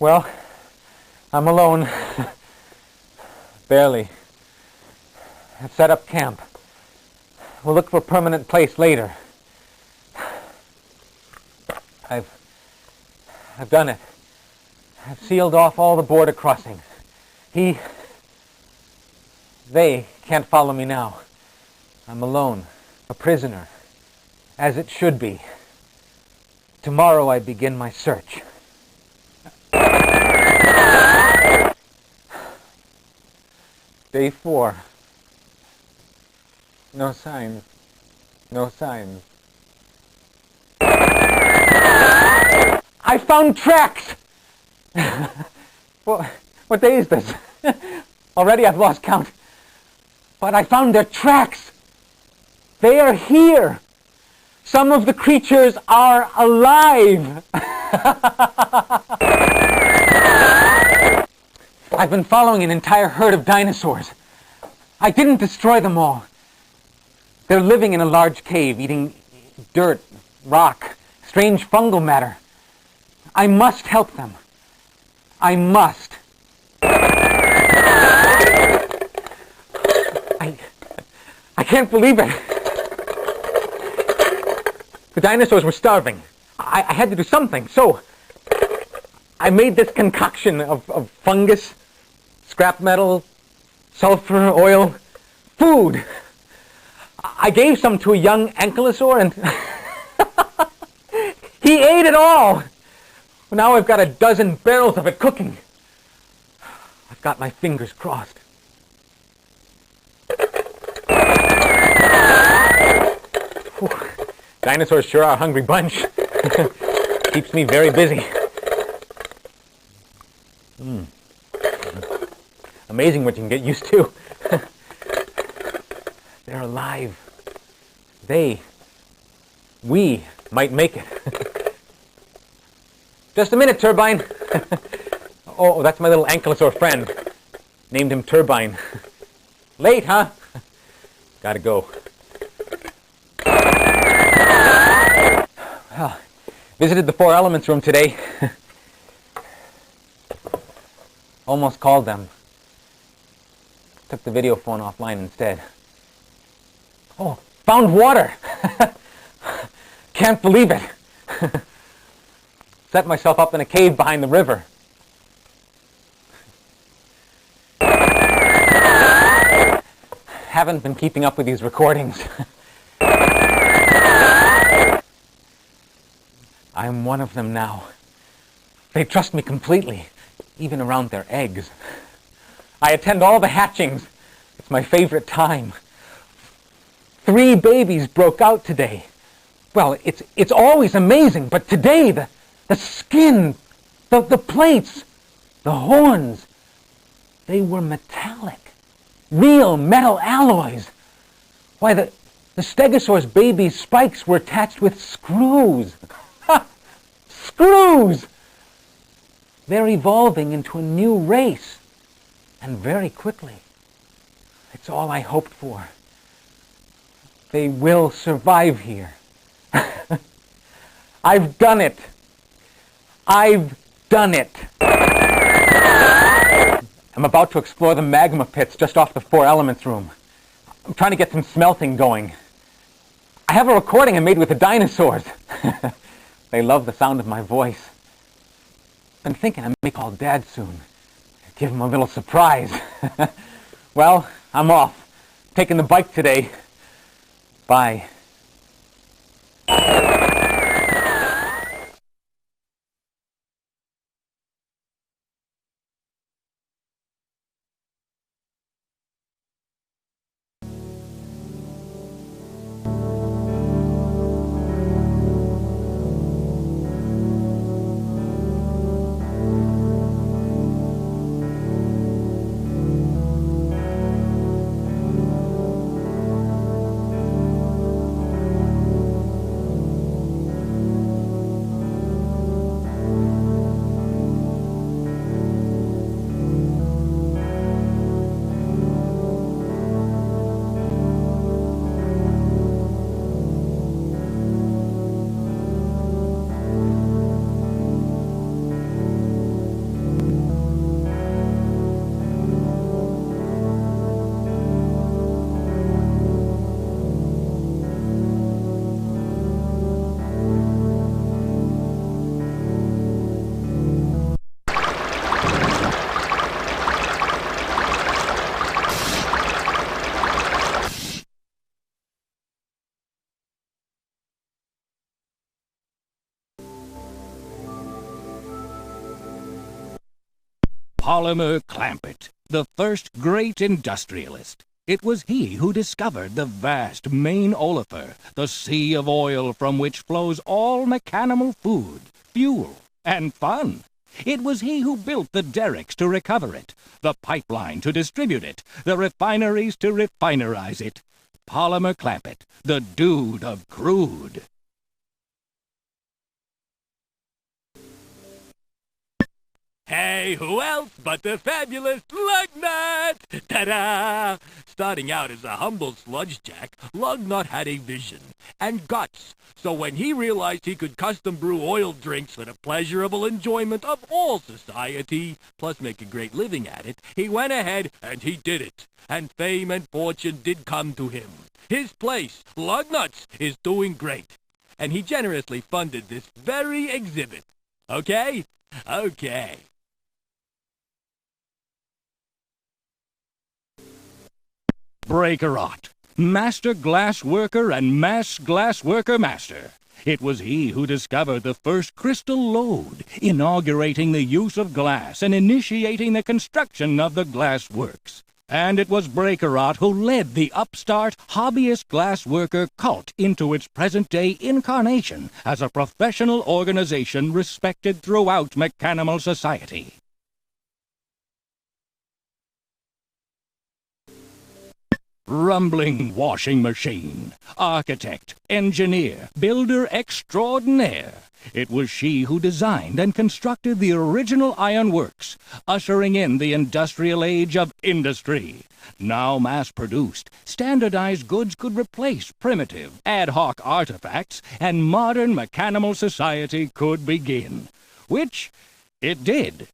Well, I'm alone. Barely. I've set up camp. We'll look for a permanent place later. I've done it. I've sealed off all the border crossings. They can't follow me now. I'm alone, a prisoner, as it should be. Tomorrow I begin my search. Day 4. No signs. No signs. I found tracks! What day is this? Already I've lost count. But I found their tracks. They are here. Some of the creatures are alive. I've been following an entire herd of dinosaurs. I didn't destroy them all. They're living in a large cave, eating dirt, rock, strange fungal matter. I must help them. I must. I can't believe it. The dinosaurs were starving. I had to do something, so I made this concoction of fungus, scrap metal, sulfur, oil, food. I gave some to a young ankylosaur and he ate it all. Now I've got a dozen barrels of it cooking. I've got my fingers crossed. Whew. Dinosaurs sure are a hungry bunch. Keeps me very busy. Amazing what you can get used to. They're alive. We might make it. Just a minute, Turbine. Oh, that's my little ankylosaur friend. Named him Turbine. Late, huh? Gotta go. Well, visited the Four Elements room today. Almost called them. Took the video phone offline instead. Oh, found water! Can't believe it. Set myself up in a cave behind the river. Haven't been keeping up with these recordings. I'm one of them now. They trust me completely, even around their eggs. I attend all the hatchings. It's my favorite time. 3 babies broke out today. Well, it's always amazing, but today the skin, the plates, the horns, they were metallic. Real metal alloys. Why, the stegosaurus baby's spikes were attached with screws. Ha! Screws! They're evolving into a new race. And very quickly. It's all I hoped for. They will survive here. I've done it. I've done it. I'm about to explore the magma pits just off the Four Elements room. I'm trying to get some smelting going. I have a recording I made with the dinosaurs. They love the sound of my voice. I'm thinking I may call Dad soon. Give him a little surprise. Well, I'm off. Taking the bike today. Bye. Polymer Clampett, the first great industrialist. It was he who discovered the vast main olefin, the sea of oil from which flows all mechanical food, fuel, and fun. It was he who built the derricks to recover it, the pipeline to distribute it, the refineries to refinerize it. Polymer Clampett, the dude of crude. Hey, who else but the fabulous Lugnut? Ta-da! Starting out as a humble sludge jack, Lugnut had a vision and guts. So when he realized he could custom brew oil drinks for the pleasurable enjoyment of all society, plus make a great living at it, he went ahead and he did it. And fame and fortune did come to him. His place, Lugnut's, is doing great. And he generously funded this very exhibit. Okay? Okay. Breakerot, master glass worker and mass glass worker master. It was he who discovered the first crystal lode, inaugurating the use of glass and initiating the construction of the glass works. And it was Breakerot who led the upstart hobbyist glass worker cult into its present-day incarnation as a professional organization respected throughout mechanical society. Rumbling washing machine, architect, engineer, builder extraordinaire. It was she who designed and constructed the original ironworks, ushering in the industrial age of industry. Now mass-produced, standardized goods could replace primitive, ad hoc artifacts, and modern mechanical society could begin. Which it did.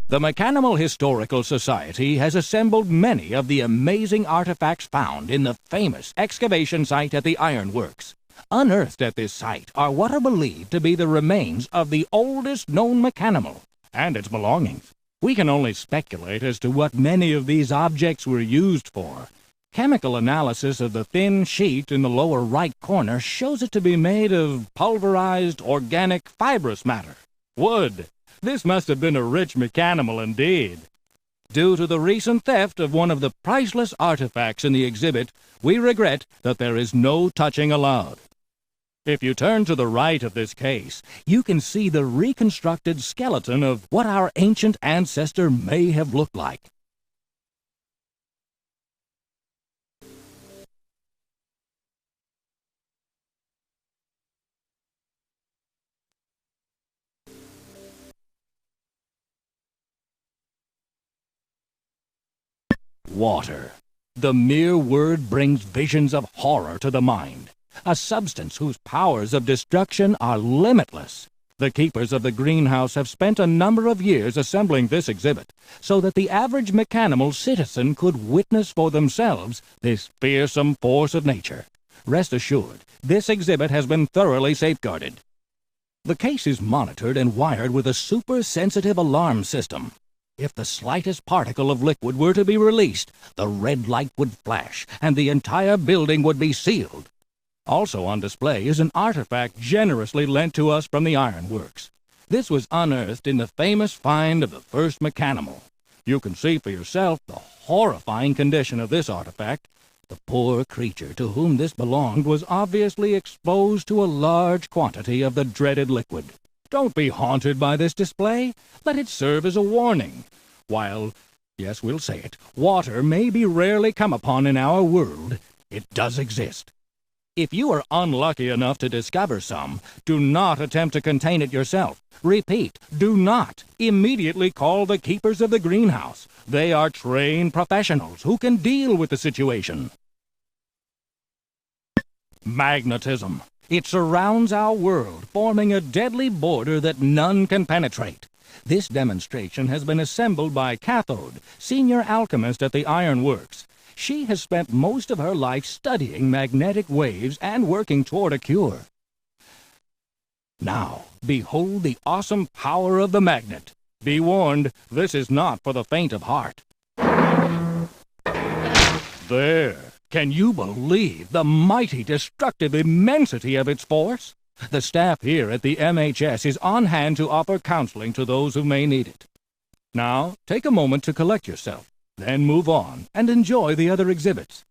The Mechanical Historical Society has assembled many of the amazing artifacts found in the famous excavation site at the ironworks. Unearthed at this site are what are believed to be the remains of the oldest known mechanical and its belongings. We can only speculate as to what many of these objects were used for. Chemical analysis of the thin sheet in the lower right corner shows it to be made of pulverized organic fibrous matter. Wood. This must have been a rich mechanical indeed. Due to the recent theft of one of the priceless artifacts in the exhibit, we regret that there is no touching allowed. If you turn to the right of this case, you can see the reconstructed skeleton of what our ancient ancestor may have looked like. Water. The mere word brings visions of horror to the mind, a substance whose powers of destruction are limitless. The keepers of the greenhouse have spent a number of years assembling this exhibit so that the average mechanical citizen could witness for themselves this fearsome force of nature. Rest assured, this exhibit has been thoroughly safeguarded. The case is monitored and wired with a super-sensitive alarm system. If the slightest particle of liquid were to be released, the red light would flash, and the entire building would be sealed. Also on display is an artifact generously lent to us from the ironworks. This was unearthed in the famous find of the first mechanical. You can see for yourself the horrifying condition of this artifact. The poor creature to whom this belonged was obviously exposed to a large quantity of the dreaded liquid. Don't be haunted by this display. Let it serve as a warning. While, yes, we'll say it, water may be rarely come upon in our world, it does exist. If you are unlucky enough to discover some, do not attempt to contain it yourself. Repeat, do not. Immediately call the keepers of the greenhouse. They are trained professionals who can deal with the situation. Magnetism. It surrounds our world, forming a deadly border that none can penetrate. This demonstration has been assembled by Cathode, senior alchemist at the ironworks. She has spent most of her life studying magnetic waves and working toward a cure. Now, behold the awesome power of the magnet. Be warned, this is not for the faint of heart. There. Can you believe the mighty destructive immensity of its force? The staff here at the MHS is on hand to offer counseling to those who may need it. Now, take a moment to collect yourself, then move on and enjoy the other exhibits.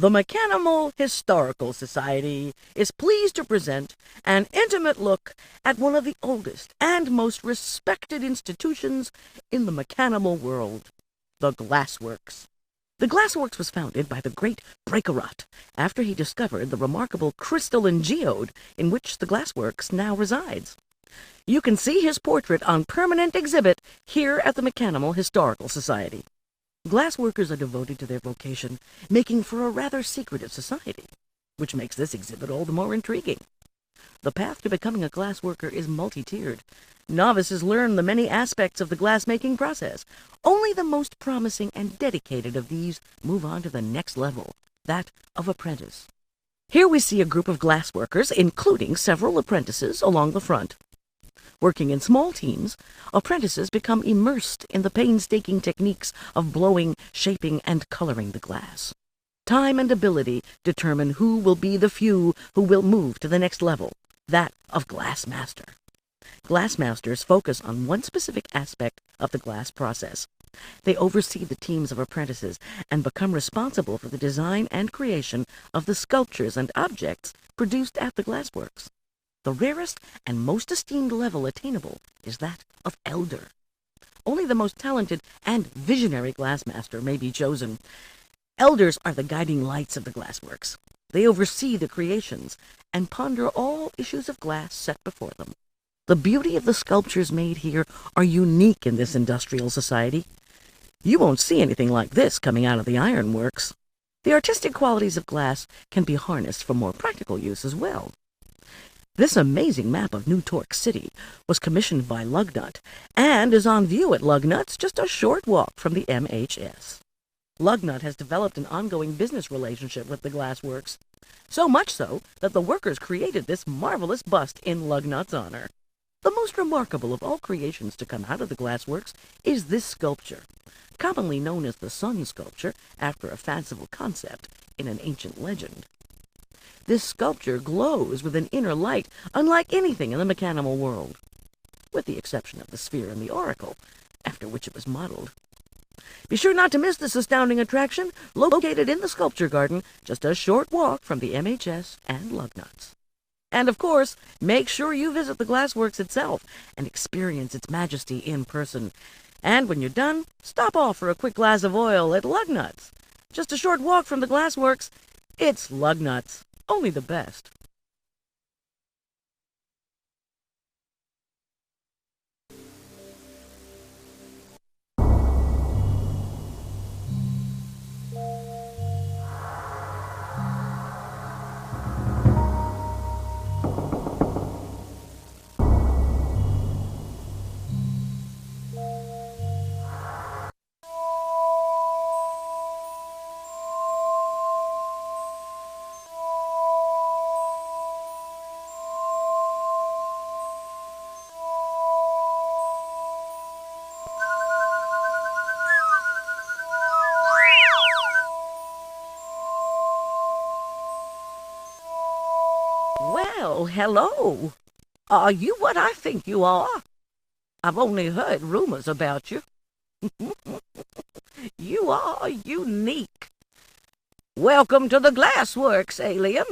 The Mechanimal Historical Society is pleased to present an intimate look at one of the oldest and most respected institutions in the mechanimal world, the Glassworks. The Glassworks was founded by the great Breakerot after he discovered the remarkable crystalline geode in which the Glassworks now resides. You can see his portrait on permanent exhibit here at the Mechanimal Historical Society. Glassworkers are devoted to their vocation, making for a rather secretive society, which makes this exhibit all the more intriguing. The path to becoming a glassworker is multi-tiered. Novices learn the many aspects of the glass-making process. Only the most promising and dedicated of these move on to the next level, that of apprentice. Here we see a group of glassworkers, including several apprentices along the front. Working in small teams, apprentices become immersed in the painstaking techniques of blowing, shaping, and coloring the glass. Time and ability determine who will be the few who will move to the next level, that of Glassmaster. Glassmasters focus on one specific aspect of the glass process. They oversee the teams of apprentices and become responsible for the design and creation of the sculptures and objects produced at the Glassworks. The rarest and most esteemed level attainable is that of Elder. Only the most talented and visionary glassmaster may be chosen. Elders are the guiding lights of the Glassworks. They oversee the creations and ponder all issues of glass set before them. The beauty of the sculptures made here are unique in this industrial society. You won't see anything like this coming out of the ironworks. The artistic qualities of glass can be harnessed for more practical use as well. This amazing map of New Torque City was commissioned by Lugnut and is on view at Lugnut's just a short walk from the MHS. Lugnut has developed an ongoing business relationship with the Glassworks, so much so that the workers created this marvelous bust in Lugnut's honor. The most remarkable of all creations to come out of the Glassworks is this sculpture, commonly known as the Sun Sculpture after a fanciful concept in an ancient legend. This sculpture glows with an inner light unlike anything in the mechanical world, with the exception of the sphere and the oracle, after which it was modeled. Be sure not to miss this astounding attraction, located in the Sculpture Garden, just a short walk from the MHS and Lugnut's. And of course, make sure you visit the Glassworks itself and experience its majesty in person. And when you're done, stop off for a quick glass of oil at Lugnut's. Just a short walk from the Glassworks, it's Lugnut's. Only the best. Well, hello. Are you what I think you are? I've only heard rumors about you. You are unique. Welcome to the Glassworks, alien.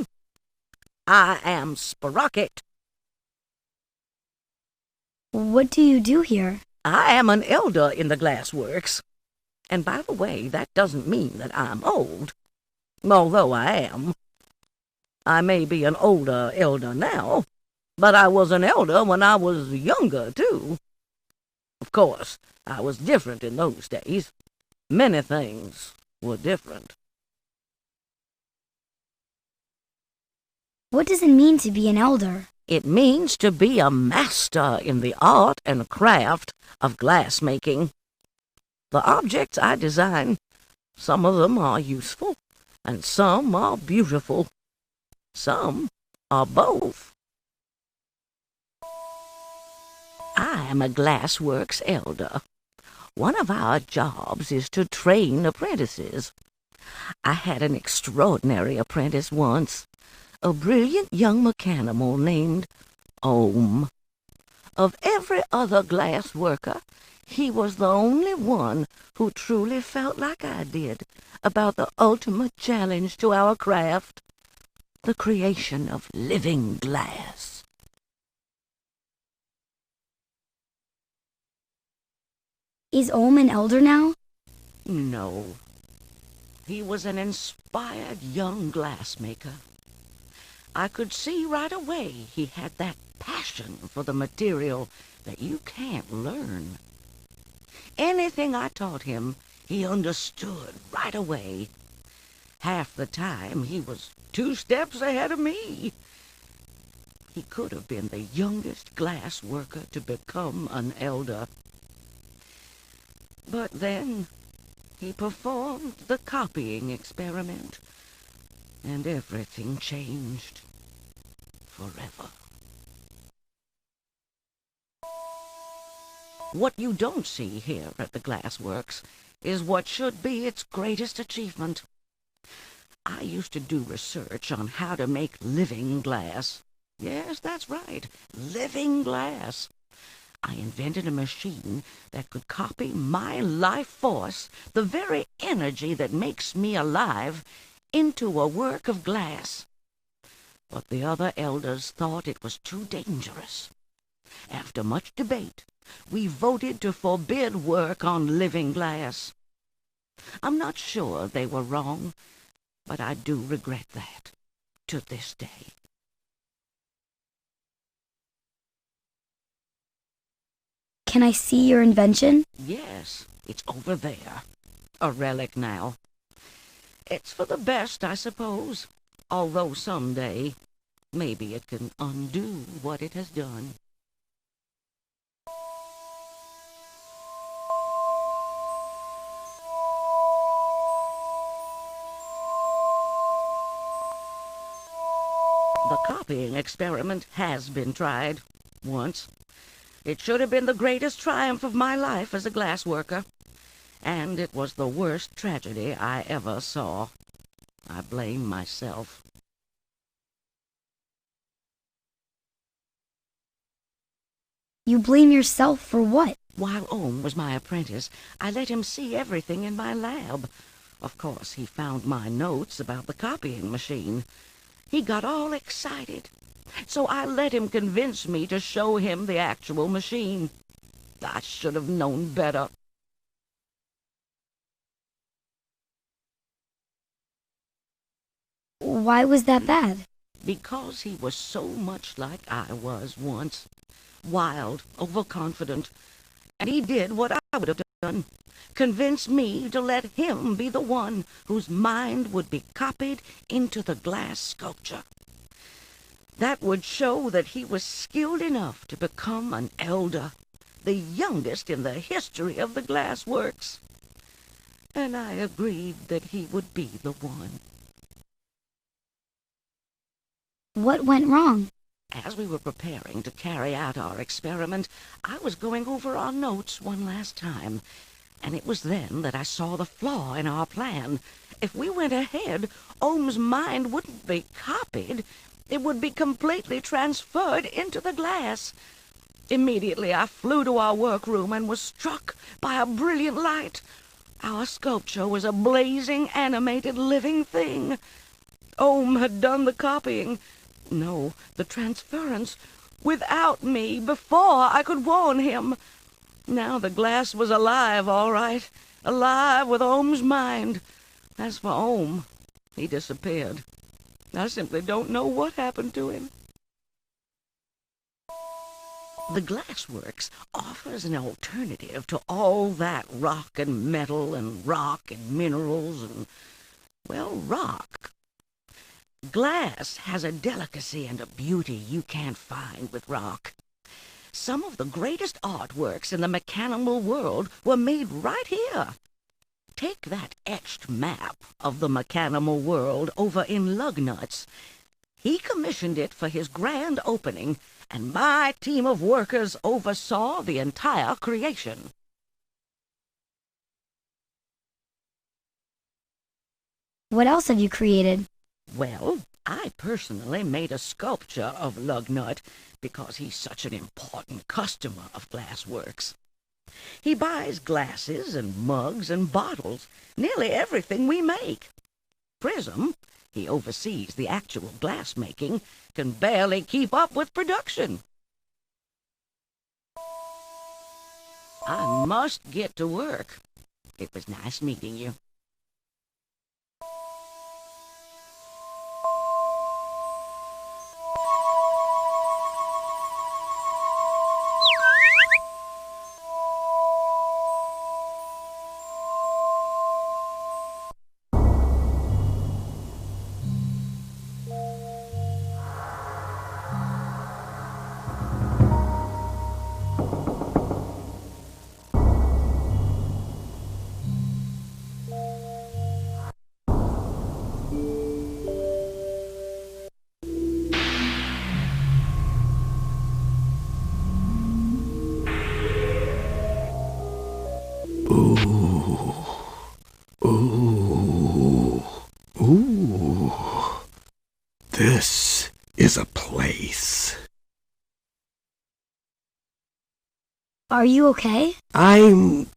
I am Sprocket. What do you do here? I am an elder in the Glassworks. And by the way, that doesn't mean that I'm old, although I am. I may be an older elder now, but I was an elder when I was younger, too. Of course, I was different in those days. Many things were different. What does it mean to be an elder? It means to be a master in the art and craft of glass-making. The objects I design, some of them are useful, and some are beautiful. Some are both. I am a glassworks elder. One of our jobs is to train apprentices. I had an extraordinary apprentice once, a brilliant young mechanimal named Ohm. Of every other glass worker, he was the only one who truly felt like I did about the ultimate challenge to our craft, the creation of living glass. Is Ohm an elder now? No. He was an inspired young glassmaker. I could see right away he had that passion for the material that you can't learn. Anything I taught him, he understood right away. Half the time, he was 2 steps ahead of me. He could have been the youngest glass worker to become an elder. But then he performed the copying experiment, and everything changed forever. What you don't see here at the Glassworks is what should be its greatest achievement. I used to do research on how to make living glass. Yes, that's right, living glass. I invented a machine that could copy my life force, the very energy that makes me alive, into a work of glass. But the other elders thought it was too dangerous. After much debate, we voted to forbid work on living glass. I'm not sure they were wrong, but I do regret that to this day. Can I see your invention? Yes, it's over there. A relic now. It's for the best, I suppose, although someday maybe it can undo what it has done. The copying experiment has been tried once. It should have been the greatest triumph of my life as a glassworker, and it was the worst tragedy I ever saw. I blame myself. You blame yourself for what? While Ohm was my apprentice, I let him see everything in my lab. Of course, he found my notes about the copying machine. He got all excited, so I let him convince me to show him the actual machine. I should have known better. Why was that bad? Because he was so much like I was once. Wild, overconfident. And he did what I would have done. Convince me to let him be the one whose mind would be copied into the glass sculpture. That would show that he was skilled enough to become an elder, the youngest in the history of the glassworks. And I agreed that he would be the one. What went wrong? As we were preparing to carry out our experiment, I was going over our notes one last time, and it was then that I saw the flaw in our plan. If we went ahead, Ohm's mind wouldn't be copied. It would be completely transferred into the glass. Immediately I flew to our workroom and was struck by a brilliant light. Our sculpture was a blazing, animated, living thing. Ohm had done the copying. No, the transference, without me, before I could warn him. Now the glass was alive, all right, alive with Ohm's mind. As for Ohm, he disappeared. I simply don't know what happened to him. The Glassworks offers an alternative to all that rock and metal and rock and minerals and, well, rock. Glass has a delicacy and a beauty you can't find with rock. Some of the greatest artworks in the mechanical world were made right here. Take that etched map of the mechanical world over in Lugnuts. He commissioned it for his grand opening, and my team of workers oversaw the entire creation. What else have you created? Well, I personally made a sculpture of Lugnut because he's such an important customer of Glassworks. He buys glasses and mugs and bottles, nearly everything we make. Prism, he oversees the actual glass making, can barely keep up with production. I must get to work. It was nice meeting you. This is a place. Are you okay? I'm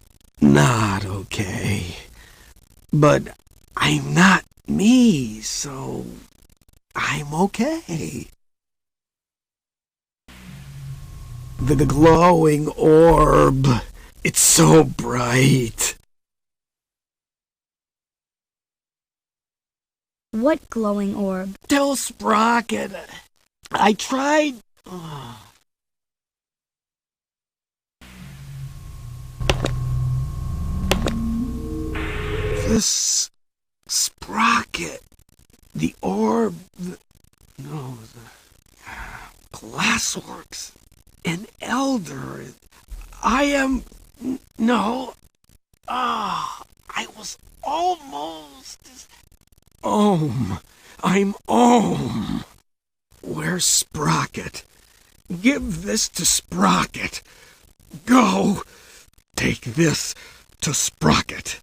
not okay. But I'm not me, so I'm okay. The glowing orb. It's so bright. What glowing orb? Tell Sprocket. I tried. This Sprocket. The orb. The Glassworks. An elder. I am. No. I was almost. I'm Ohm. Where's Sprocket? Give this to Sprocket. Go. Take this to Sprocket.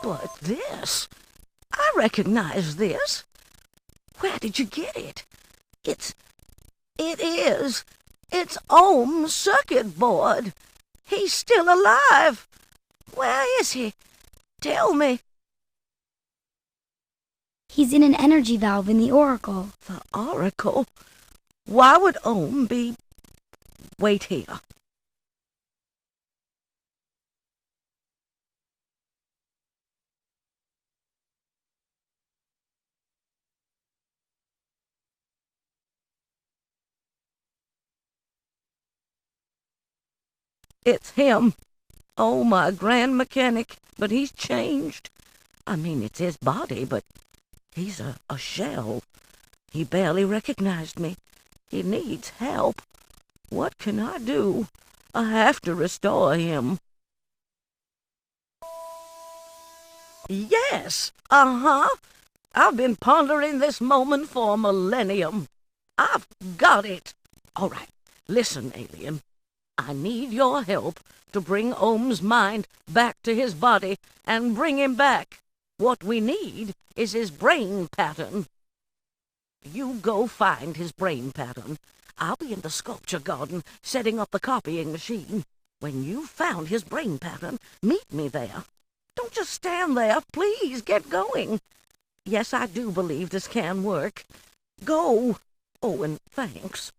But this, I recognize this. Where did you get it? It's Ohm's circuit board. He's still alive. Where is he? Tell me. He's in an energy valve in the Oracle. The Oracle? Why would Ohm be... Wait here. It's him. Oh, my grand mechanic. But he's changed. I mean, it's his body, but he's a shell. He barely recognized me. He needs help. What can I do? I have to restore him. Yes, I've been pondering this moment for a millennium. I've got it. All right, listen, alien. I need your help to bring Ohm's mind back to his body and bring him back. What we need is his brain pattern. You go find his brain pattern. I'll be in the sculpture garden setting up the copying machine. When you've found his brain pattern, meet me there. Don't just stand there. Please get going. Yes, I do believe this can work. Go. Oh, and thanks.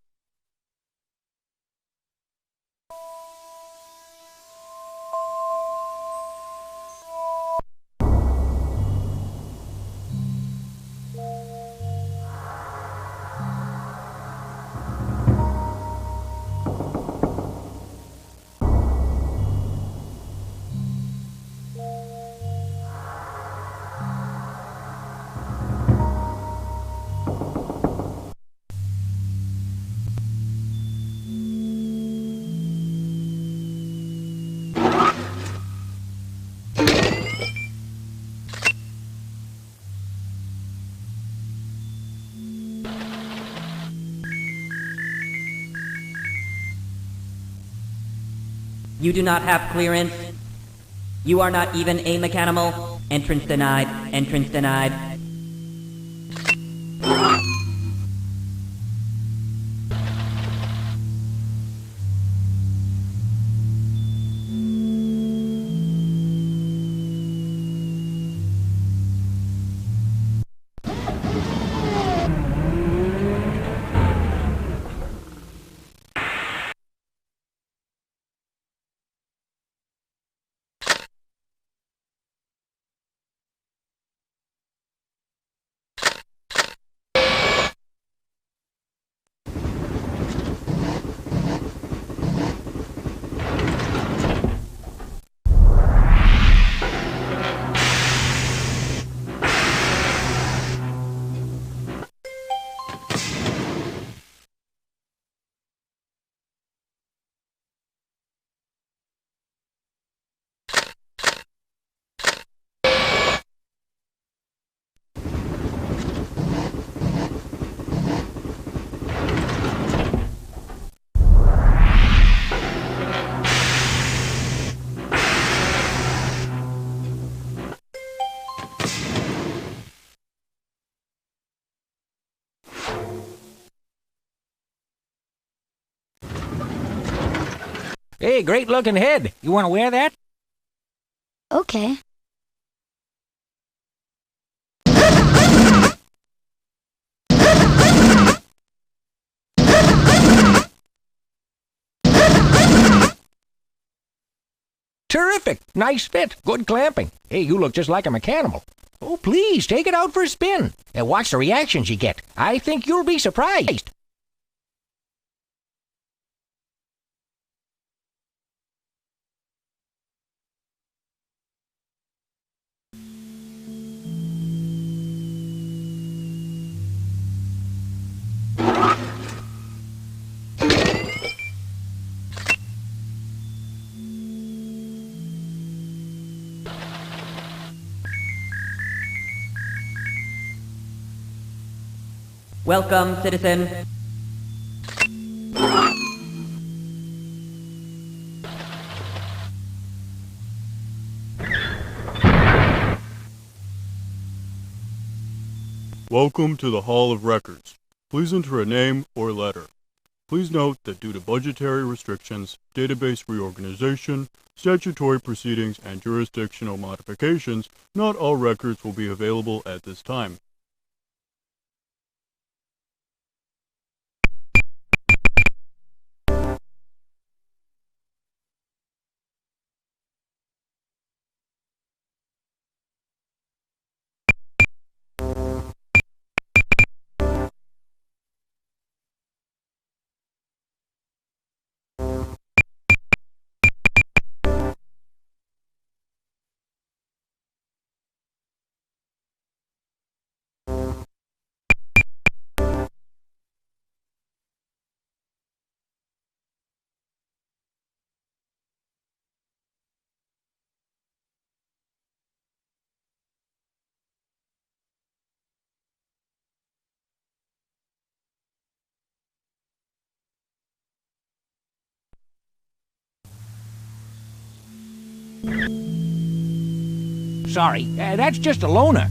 You do not have clearance. You are not even a mechanimal. Entrance denied. Entrance denied. Hey, great looking head. You want to wear that? Okay. Terrific. Nice fit. Good clamping. Hey, you look just like a mechanimal. Oh, please, take it out for a spin. And watch the reactions you get. I think you'll be surprised. Welcome, citizen. Welcome to the Hall of Records. Please enter a name or letter. Please note that due to budgetary restrictions, database reorganization, statutory proceedings, and jurisdictional modifications, not all records will be available at this time. Sorry, that's just a loner.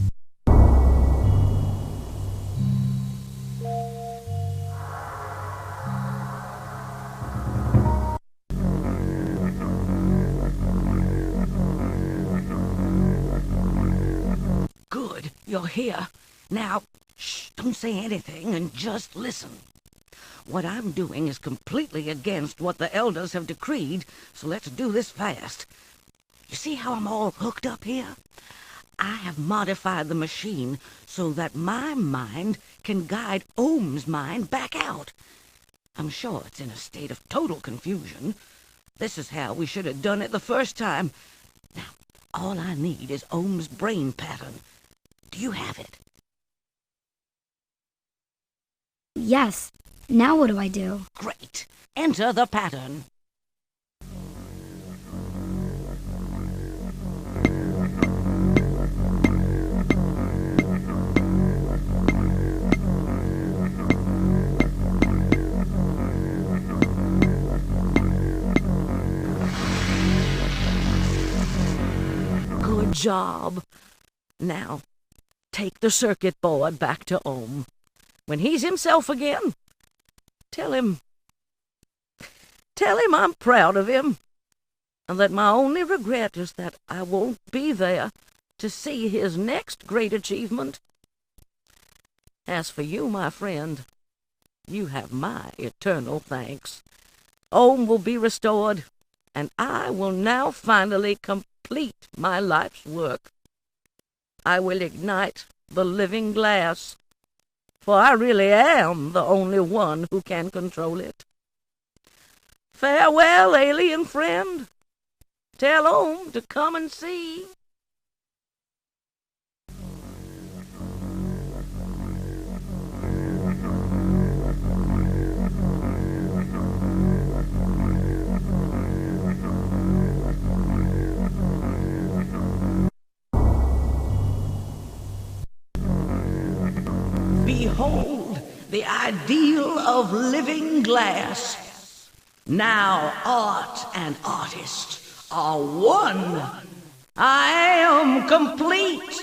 Good, you're here. Now, Shh, don't say anything and just listen. What I'm doing is completely against what the elders have decreed, so let's do this fast. You see how I'm all hooked up here? I have modified the machine so that my mind can guide Ohm's mind back out. I'm sure it's in a state of total confusion. This is how we should have done it the first time. Now, all I need is Ohm's brain pattern. Do you have it? Yes. Now what do I do? Great. Enter the pattern. Good job. Now, take the circuit board back to Ohm. When he's himself again, tell him I'm proud of him, and that my only regret is that I won't be there to see his next great achievement. As for you, my friend, you have my eternal thanks. Ohm will be restored, and I will now finally complete my life's work. I will ignite the living glass, for I really am the only one who can control it. Farewell, alien friend. Tell Ohm to come and see. Behold the ideal of living glass. Now art and artist are one. I am complete.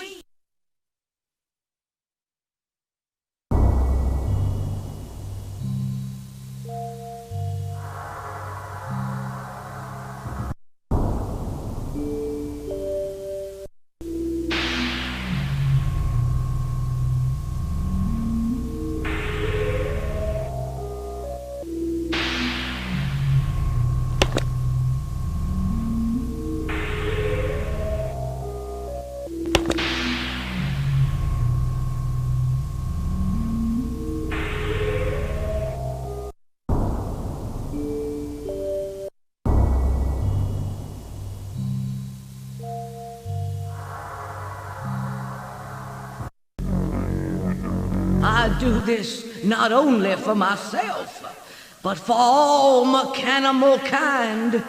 I do this not only for myself, but for all mechanical kind.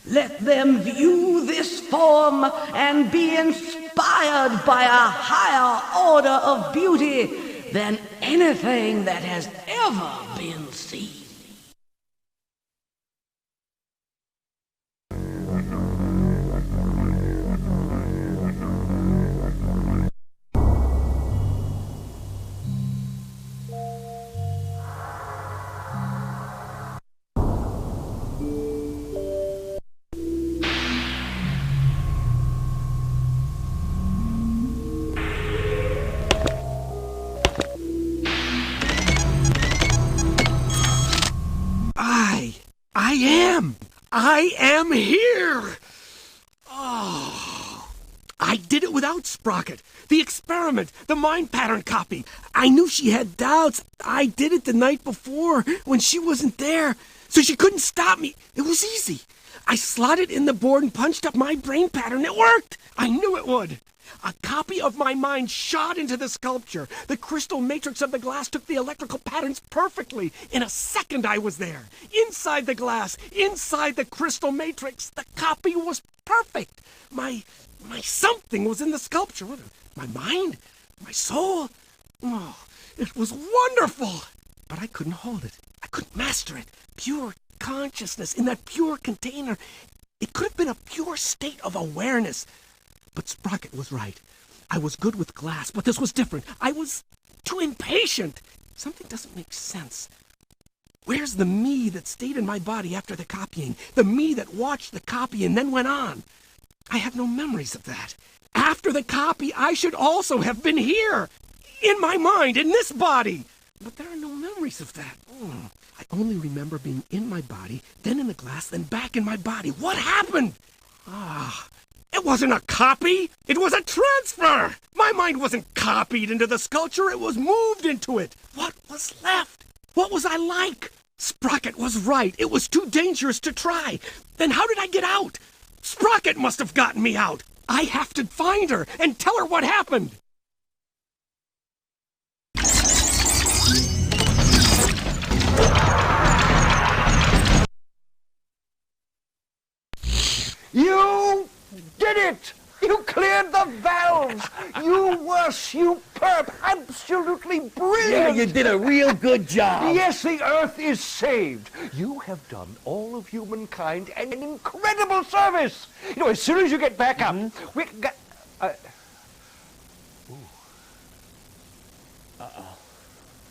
Let them view this form and be inspired by a higher order of beauty than anything that has ever been seen. I am here! Oh, I did it without Sprocket. The experiment, the mind pattern copy. I knew she had doubts. I did it the night before when she wasn't there, so she couldn't stop me. It was easy. I slotted in the board and punched up my brain pattern. It worked! I knew it would. A copy of my mind shot into the sculpture. The crystal matrix of the glass took the electrical patterns perfectly. In a second I was there. Inside the glass, inside the crystal matrix. The copy was perfect. My something was in the sculpture. My mind? My soul? Oh, it was wonderful. But I couldn't hold it. I couldn't master it. Pure consciousness in that pure container. It could have been a pure state of awareness. But Sprocket was right. I was good with glass, but this was different. I was too impatient. Something doesn't make sense. Where's the me that stayed in my body after the copying? The me that watched the copy and then went on? I have no memories of that. After the copy, I should also have been here. in my mind, in this body. But there are no memories of that. I only remember being in my body, then in the glass, then back in my body. What happened? It wasn't a copy. It was a transfer. My mind wasn't copied into the sculpture. It was moved into it. What was left? What was I like? Sprocket was right. It was too dangerous to try. Then how did I get out? Sprocket must have gotten me out. I have to find her and tell her what happened. You did it! You cleared the valves! You were superb! Absolutely brilliant! Yeah, you did a real good job. Yes, the Earth is saved. You have done all of humankind an incredible service. You know, as soon as you get back up, we got...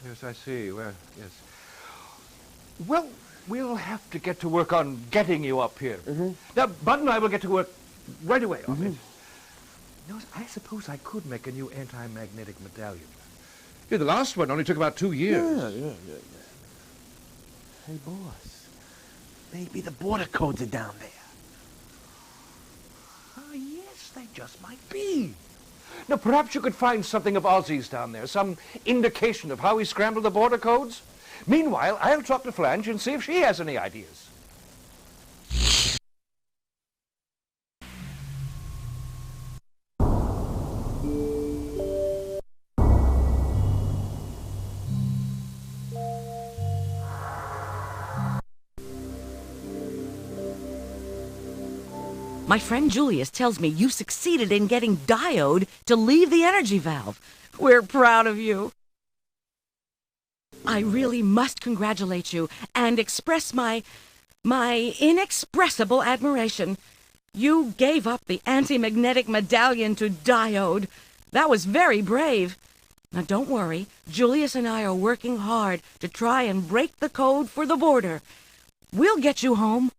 Yes, I see. Well, yes. Well, we'll have to get to work on getting you up here. Now, Bud and I will get to work right away on it. You know, I suppose I could make a new anti-magnetic medallion. Yeah, the last one only took about 2 years. Yeah. Hey, boss. Maybe the border codes are down there. Yes, they just might be. Now, perhaps you could find something of Ozzy's down there, some indication of how he scrambled the border codes. Meanwhile, I'll talk to Flange and see if she has any ideas. My friend Julius tells me you succeeded in getting Diode to leave the energy valve. We're proud of you. I really must congratulate you and express my inexpressible admiration. You gave up the anti-magnetic medallion to Diode. That was very brave. Now don't worry, Julius and I are working hard to try and break the code for the border. We'll get you home.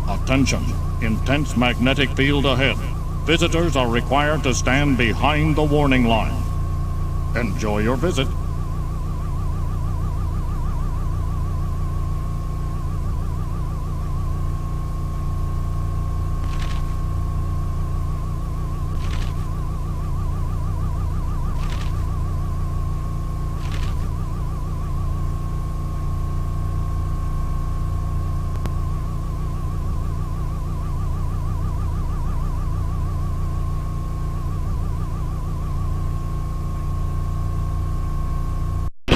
Attention. Intense magnetic field ahead. Visitors are required to stand behind the warning line. Enjoy your visit.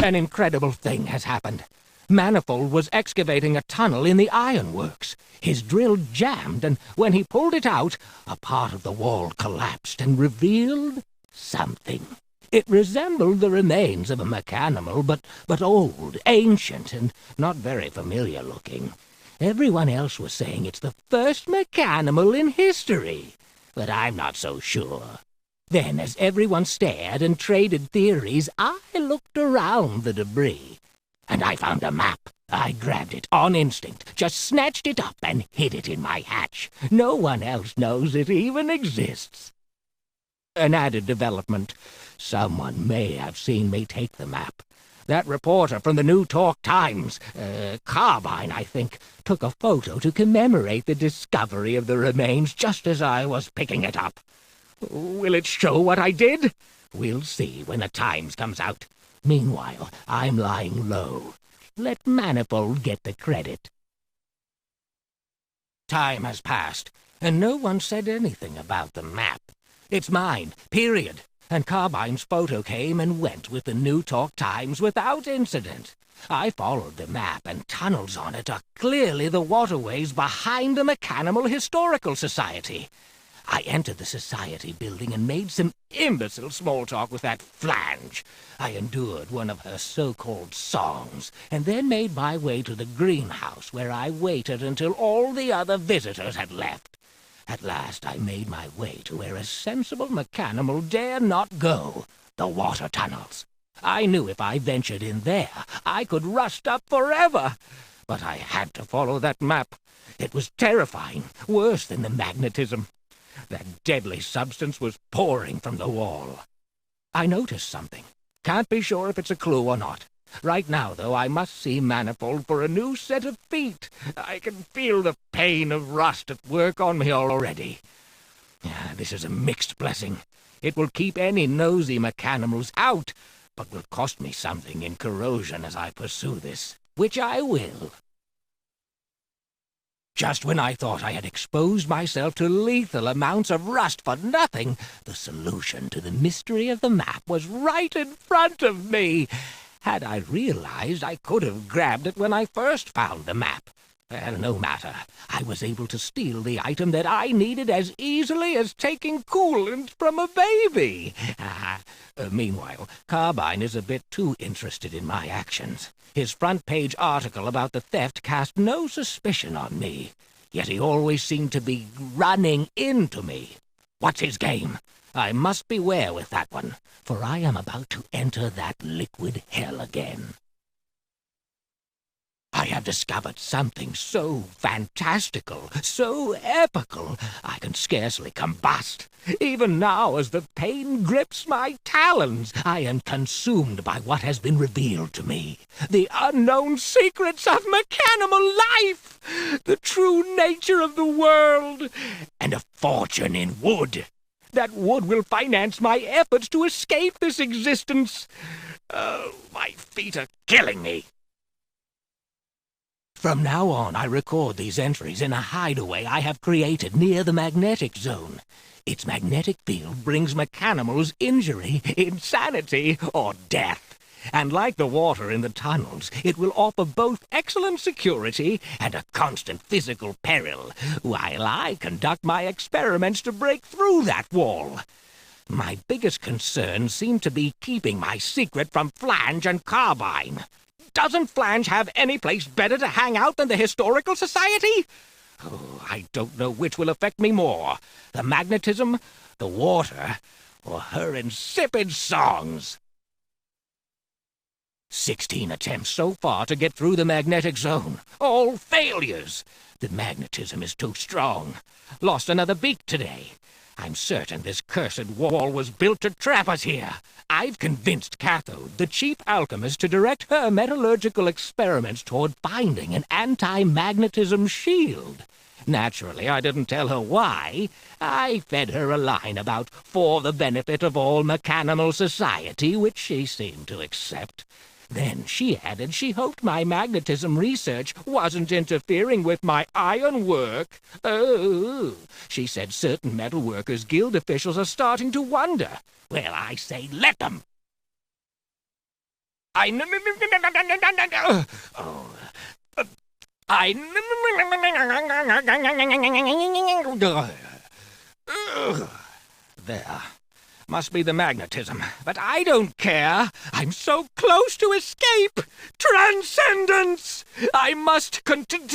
An incredible thing has happened. Manifold was excavating a tunnel in the ironworks. His drill jammed, and when he pulled it out, a part of the wall collapsed and revealed something. It resembled the remains of a mechanimal, but old, ancient, and not very familiar looking. Everyone else was saying it's the first mechanimal in history, but I'm not so sure. Then, as everyone stared and traded theories, I looked around the debris, and I found a map. I grabbed it on instinct, just snatched it up and hid it in my hatch. No one else knows it even exists. An added development. Someone may have seen me take the map. That reporter from the New Talk Times, Carbine, I think, took a photo to commemorate the discovery of the remains just as I was picking it up. Will it show what I did? We'll see when the Times comes out. Meanwhile, I'm lying low. Let Manifold get the credit. Time has passed, and no one said anything about the map. It's mine, period. And Carbine's photo came and went with the New Talk Times without incident. I followed the map, and tunnels on it are clearly the waterways behind the Mechanimal Historical Society. I entered the society building and made some imbecile small talk with that Flange. I endured one of her so-called songs, and then made my way to the greenhouse, where I waited until all the other visitors had left. At last I made my way to where a sensible mechanimal dare not go, the water tunnels. I knew if I ventured in there, I could rust up forever. But I had to follow that map. It was terrifying, worse than the magnetism. That deadly substance was pouring from the wall. I noticed something. Can't be sure if it's a clue or not. Right now, though, I must see Manifold for a new set of feet. I can feel the pain of rust at work on me already. This is a mixed blessing. It will keep any nosy mechanimals out, but will cost me something in corrosion as I pursue this, which I will. Just when I thought I had exposed myself to lethal amounts of rust for nothing, the solution to the mystery of the map was right in front of me. Had I realized, I could have grabbed it when I first found the map. No matter. I was able to steal the item that I needed as easily as taking coolant from a baby. Meanwhile, Carbine is a bit too interested in my actions. His front-page article about the theft cast no suspicion on me, yet he always seemed to be running into me. What's his game? I must beware with that one, for I am about to enter that liquid hell again. I have discovered something so fantastical, so epical, I can scarcely combust. Even now, as the pain grips my talons, I am consumed by what has been revealed to me. The unknown secrets of mechanimal life, the true nature of the world, and a fortune in wood. That wood will finance my efforts to escape this existence. Oh, my feet are killing me. From now on, I record these entries in a hideaway I have created near the magnetic zone. Its magnetic field brings mechanimals injury, insanity, or death. And like the water in the tunnels, it will offer both excellent security and a constant physical peril, while I conduct my experiments to break through that wall. My biggest concern seemed to be keeping my secret from Flange and Carbine. Doesn't Flange have any place better to hang out than the Historical Society? Oh, I don't know which will affect me more, the magnetism, the water, or her insipid songs. 16 attempts so far to get through the magnetic zone. All failures. The magnetism is too strong. Lost another beak today. I'm certain this cursed wall was built to trap us here. I've convinced Cathode, the chief alchemist, to direct her metallurgical experiments toward finding an anti-magnetism shield. Naturally, I didn't tell her why. I fed her a line about for the benefit of all mechanimal society, which she seemed to accept. Then she added she hoped my magnetism research wasn't interfering with my iron work. Oh, she said certain metalworkers guild officials are starting to wonder. Well, I say let them. There. Must be the magnetism. But I don't care. I'm so close to escape. Transcendence! I must continue.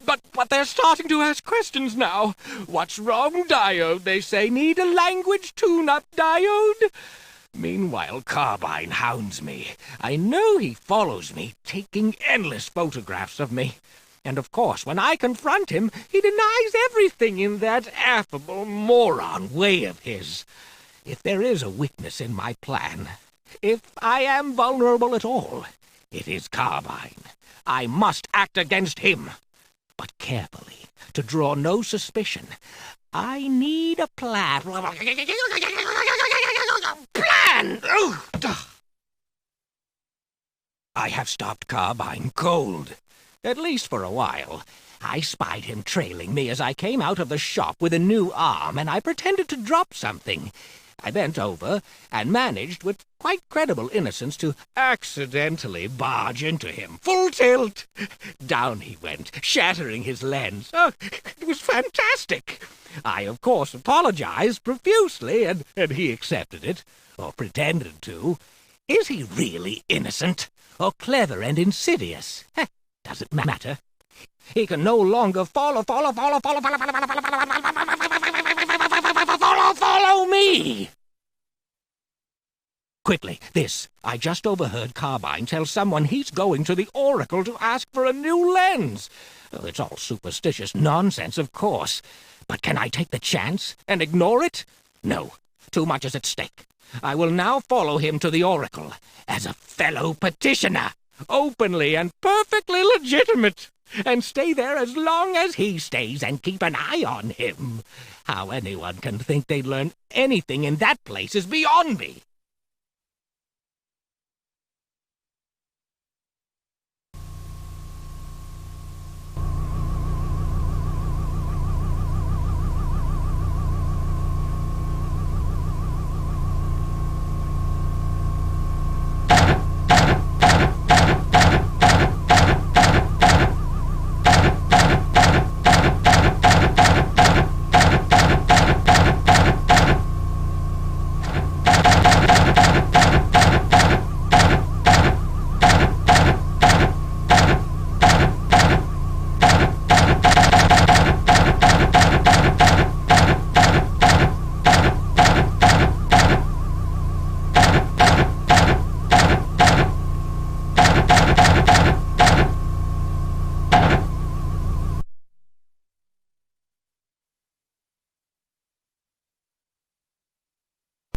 But they're starting to ask questions now. What's wrong, Diode? They say need a language tune-up, Diode. Meanwhile, Carbine hounds me. I know he follows me, taking endless photographs of me. And of course, when I confront him, he denies everything in that affable moron way of his. If there is a weakness in my plan, if I am vulnerable at all, it is Carbine. I must act against him, but carefully, to draw no suspicion. I need a plan. Plan! I have stopped Carbine cold. At least for a while. I spied him trailing me as I came out of the shop with a new arm, and I pretended to drop something. I bent over and managed, with quite credible innocence, to accidentally barge into him, full tilt. Down he went, shattering his lens. Oh, it was fantastic. I, of course, apologized profusely, and he accepted it, or pretended to. Is he really innocent, or clever and insidious? Doesn't matter. He can no longer follow me! Quickly, this. I just overheard Carbine tell someone he's going to the Oracle to ask for a new lens. Oh, it's all superstitious nonsense, of course. But can I take the chance and ignore it? No. Too much is at stake. I will now follow him to the Oracle as a fellow petitioner. Openly and perfectly legitimate, and stay there as long as he stays and keep an eye on him. How anyone can think they'd learn anything in that place is beyond me.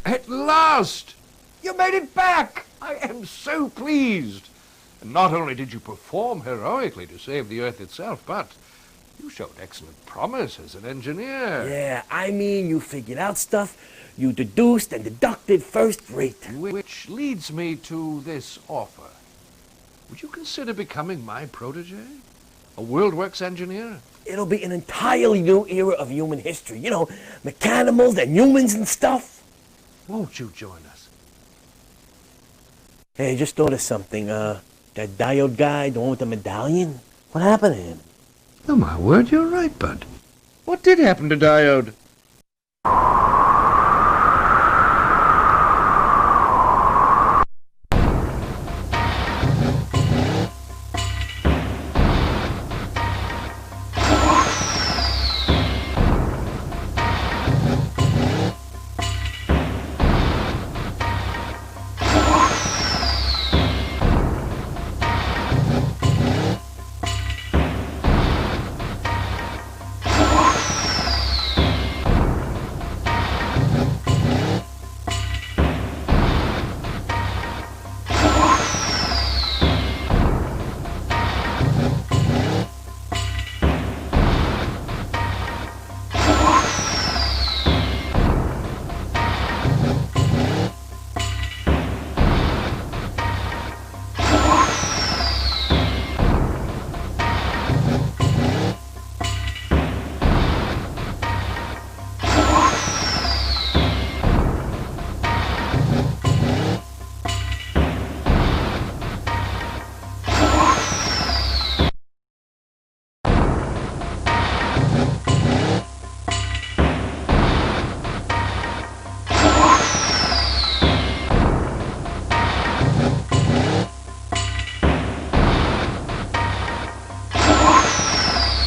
At last! You made it back! I am so pleased. And not only did you perform heroically to save the Earth itself, but you showed excellent promise as an engineer. Yeah, I mean, you figured out stuff. You deduced and deducted first rate. Which leads me to this offer. Would you consider becoming my protege? A WorldWorks engineer? It'll be an entirely new era of human history. You know, mechanicals and humans and stuff. Won't you join us? Hey, just thought of something. That Diode guy, the one with the medallion, what happened to him? Oh, my word, you're right, Bud. What did happen to Diode?